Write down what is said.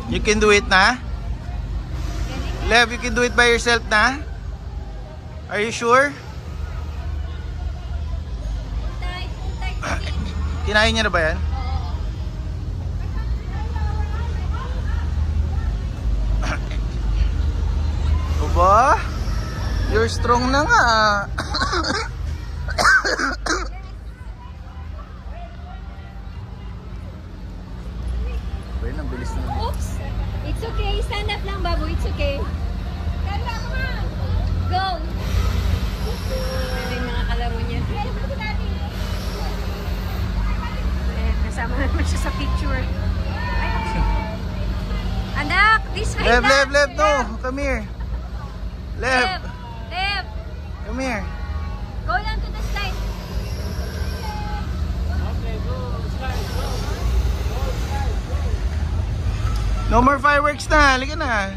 You can do it na? Lev, you can do it by yourself na? Are you sure? Kinain niya na ba yan? Oba? You're strong na nga. Ang bilis na. Oops! It's okay. Stand up lang, Babu. It's okay. Stand up, come on! Go! Ano yung mga kalaro niya? Kasama naman siya sa picture. Anak! This way Lev, lang! Lev, Lev, no! Come here! Lev! Lev! Come here! Go lang to the side. Okay, go. Slide, go. No more fireworks na! Halika na!